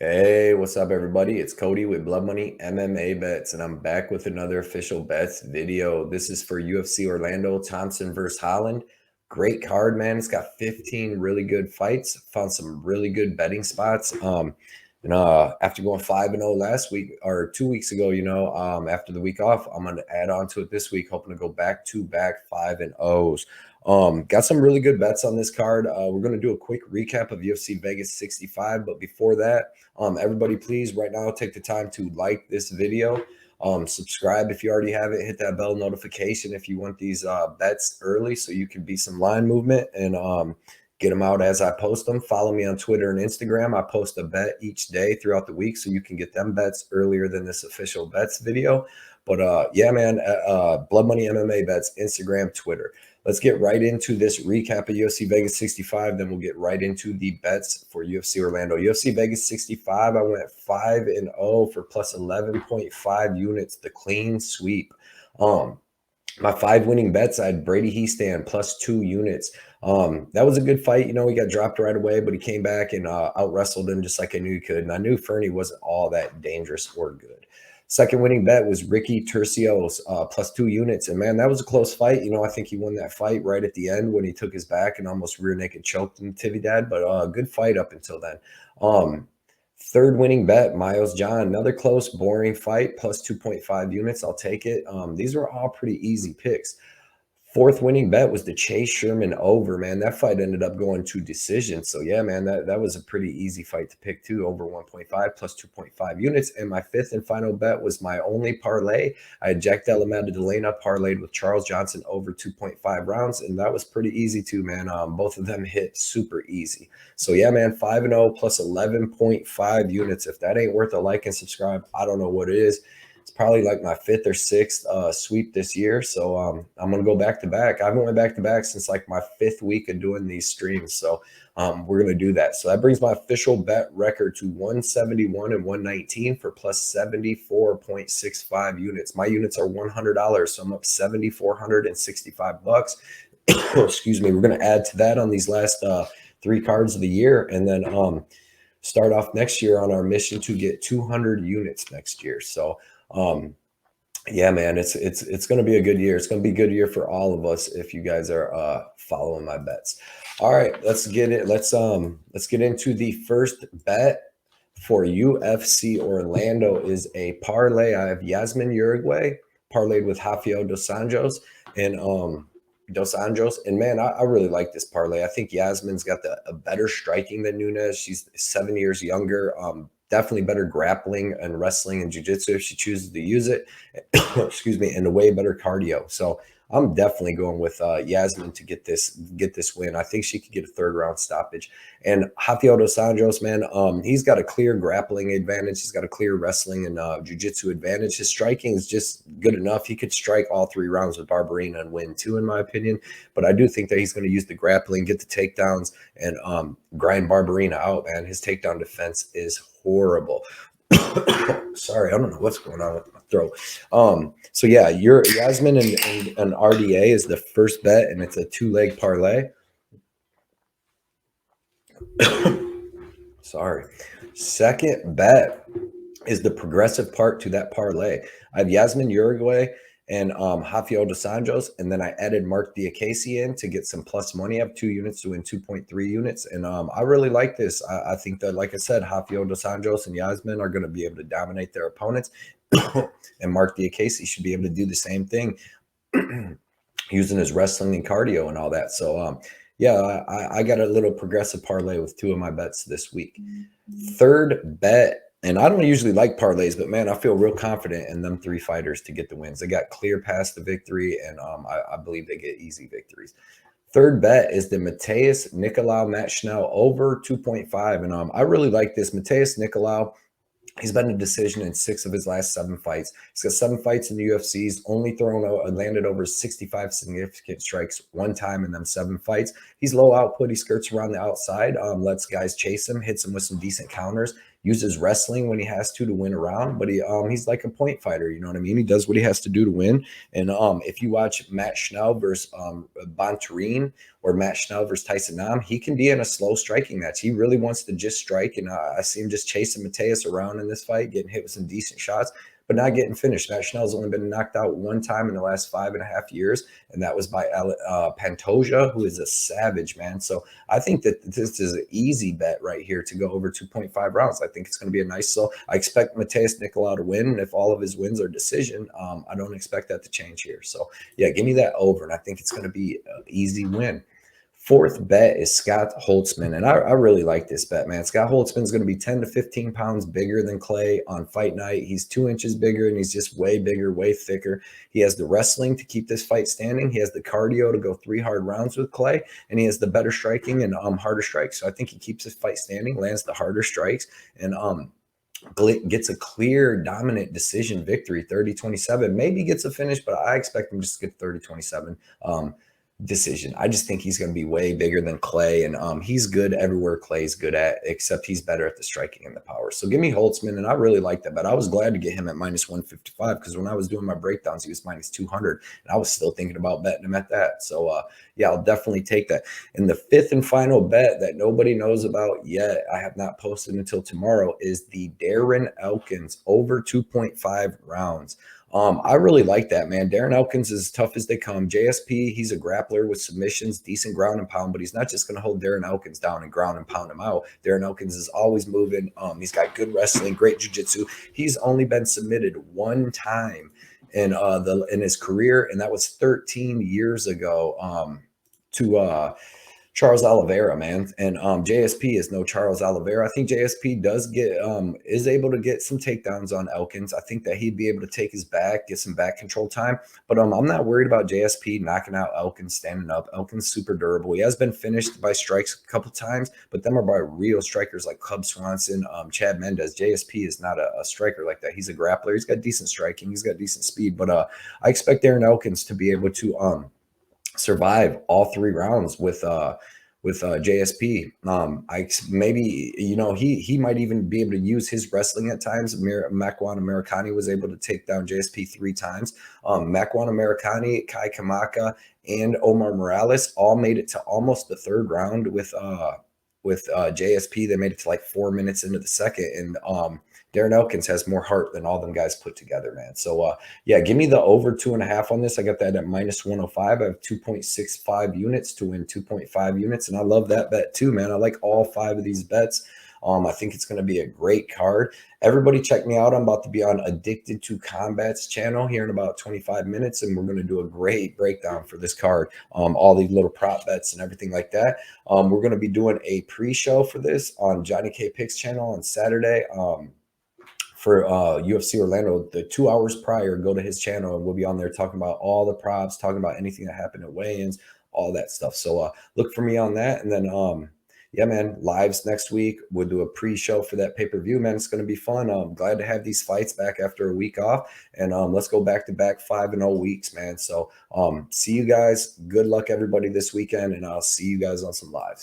Hey, what's up, everybody? It's Cody with Blood Money MMA Bets, and I'm back with another official bets video. This is for UFC Orlando, Thompson versus Holland. Great card, man. It's got 15 really good fights. Found some really good betting spots. After going 5-0 last week or 2 weeks ago, after the week off, I'm gonna add on to it this week, hoping to go back to back 5-0s. Got some really good bets on this card. We're going to do a quick recap of UFC Vegas 65. But before that, everybody, please right now take the time to like this video. Subscribe if you already have it. Hit that bell notification if you want these bets early so you can be some line movement and get them out as I post them. Follow me on Twitter and Instagram. I post a bet each day throughout the week so you can get them bets earlier than this official bets video. But yeah, man, Blood Money MMA Bets, Instagram, Twitter. Let's get right into this recap of UFC Vegas 65. Then we'll get right into the bets for UFC Orlando. UFC Vegas 65, I went 5-0 for plus 11.5 units, the clean sweep. My 5 winning bets, I had Brady Heastand plus 2 units. That was a good fight. He got dropped right away, but he came back and out-wrestled him just like I knew he could. And I knew Fernie wasn't all that dangerous or good. Second winning bet was Ricky Turcios plus 2 units. And, man, that was a close fight. I think he won that fight right at the end when he took his back and almost rear naked choked him, Tividad. But good fight up until then. Third winning bet, Miles John. Another close, boring fight, plus 2.5 units. I'll take it. These were all pretty easy picks. Fourth winning bet was the Chase Sherman over, man. That fight ended up going to decision. So, yeah, man, that was a pretty easy fight to pick, too, over 1.5 plus 2.5 units. And my fifth and final bet was my only parlay. I had Jack Della Maddalena parlayed with Charles Johnson over 2.5 rounds, and that was pretty easy, too, man. Both of them hit super easy. So, yeah, man, 5-0 plus 11.5 units. If that ain't worth a like and subscribe, I don't know what it is. It's probably like my 5th or 6th sweep this year. So I'm going to go back to back. I haven't went back to back since like my 5th week of doing these streams. So we're going to do that. So that brings my official bet record to 171 and 119 for plus 74.65 units. My units are $100. So I'm up $7,465. Excuse me. We're going to add to that on these last 3 cards of the year. And then start off next year on our mission to get 200 units next year. So yeah, man, it's going to be a good year. It's going to be a good year for all of us if you guys are following my bets. All right, let's get it. Let's get into the first bet for UFC Orlando is a parlay. I have Yasmin Jauregui parlayed with Raphael dos Anjos and Dos Anjos. And man, I really like this parlay. I think Yasmin's got a better striking than Nunes. She's 7 years younger. Definitely better grappling and wrestling and jiu-jitsu if she chooses to use it. Excuse me, and a way better cardio. So I'm definitely going with Yasmin to get this win. I think she could get a 3rd round stoppage. And Raphael dos Anjos, man, he's got a clear grappling advantage. He's got a clear wrestling and jiu-jitsu advantage. His striking is just good enough. He could strike all 3 rounds with Barberena and win too, in my opinion. But I do think that he's going to use the grappling, get the takedowns, and grind Barberena out, man. His takedown defense is horrible. Sorry, I don't know what's going on with my throat. So yeah, your Yasmin and RDA is the first bet, and it's a 2-leg parlay. Sorry. Second bet is the progressive part to that parlay. I have Yasmin Jauregui and Raphael dos Anjos, and then I added Marc Diakiese in to get some plus money. I have 2 units to win 2.3 units, and I really like this. I think that, like I said, Raphael dos Anjos and Yasmin are going to be able to dominate their opponents, and Marc Diakiese should be able to do the same thing using his wrestling and cardio and all that. So, yeah, I got a little progressive parlay with 2 of my bets this week. Third bet. And I don't usually like parlays, but, man, I feel real confident in them 3 fighters to get the wins. They got clear past the victory, and I believe they get easy victories. Third bet is the Matheus Nicolau Matt Schnell over 2.5. And I really like this. Matheus Nicolau, he's been a decision in 6 of his last 7 fights. He's got 7 fights in the UFC. He's only landed over 65 significant strikes 1 time in them 7 fights. He's low output. He skirts around the outside, lets guys chase him, hits him with some decent counters. uses wrestling when he has to win a round, but he's like a point fighter. You know what I mean? He does what he has to do to win. And if you watch Matt Schnell versus Bontarine or Matt Schnell versus Tyson Nam, he can be in a slow striking match. He really wants to just strike, and I see him just chasing Matheus around in this fight, getting hit with some decent shots, but not getting finished. Matt Schnell's only been knocked out one time in the last 5.5 years, and that was by Pantoja, who is a savage, man. So I think that this is an easy bet right here to go over 2.5 rounds. I think it's going to be a nice slow. I expect Matheus Nicolau to win, and if all of his wins are decision, I don't expect that to change here. So yeah, give me that over, and I think it's going to be an easy win. Fourth bet is Scott Holtzman, and I really like this bet, man. Scott Holtzman is going to be 10 to 15 pounds bigger than Clay on fight night. He's 2 inches bigger, and he's just way bigger, way thicker. He has the wrestling to keep this fight standing. He has the cardio to go 3 hard rounds with Clay, and he has the better striking and harder strikes. So I think he keeps his fight standing, lands the harder strikes, and gets a clear dominant decision victory, 30-27. Maybe gets a finish, but I expect him just to get 30-27 decision. I just think he's going to be way bigger than Clay, and he's good everywhere Clay's good at, except he's better at the striking and the power. So give me Holtzman, and I really like that bet. I was glad to get him at -155 because when I was doing my breakdowns, he was -200, and I was still thinking about betting him at that. So yeah, I'll definitely take that. And the fifth and final bet that nobody knows about yet, I have not posted until tomorrow, is the Darren Elkins over 2.5 rounds. I really like that, man. Darren Elkins is as tough as they come. JSP, he's a grappler with submissions, decent ground and pound, but he's not just going to hold Darren Elkins down and ground and pound him out. Darren Elkins is always moving. He's got good wrestling, great jiu-jitsu. He's only been submitted one time in his career, and that was 13 years ago to Charles Oliveira, man. And JSP is no Charles Oliveira. I think JSP does get is able to get some takedowns on Elkins. I think that he'd be able to take his back, get some back control time. But I'm not worried about JSP knocking out Elkins standing up. Elkins super durable. He has been finished by strikes a couple times, but them are by real strikers like Cub Swanson, Chad Mendez. JSP is not a striker like that. He's a grappler. He's got decent striking. He's got decent speed. But I expect Darren Elkins to be able to survive all 3 rounds with JSP. Maybe, you know, he might even be able to use his wrestling at times. Makwan Americani was able to take down JSP 3 times. Makwan Americani, Kai Kamaka, and Omar Morales all made it to almost the 3rd round with JSP. They made it to like 4 minutes into the second, and Darren Elkins has more heart than all them guys put together, man. So yeah, give me the over 2.5 on this. I got that at -105. I have 2.65 units to win 2.5 units, and I love that bet too, man. I like all 5 of these bets. I think it's going to be a great card. Everybody check me out. I'm about to be on Addicted to Combat's channel here in about 25 minutes, and we're going to do a great breakdown for this card, all these little prop bets and everything like that. We're going to be doing a pre-show for this on Johnny K Picks channel on Saturday. For UFC Orlando, the 2 hours prior, go to his channel, and we'll be on there talking about all the props, talking about anything that happened at weigh-ins, all that stuff. So look for me on that. And then, yeah, man, lives next week. We'll do a pre-show for that pay-per-view, man. It's going to be fun. I'm glad to have these fights back after a week off. And let's go back-to-back 5-0 weeks, man. So see you guys. Good luck, everybody, this weekend, and I'll see you guys on some lives.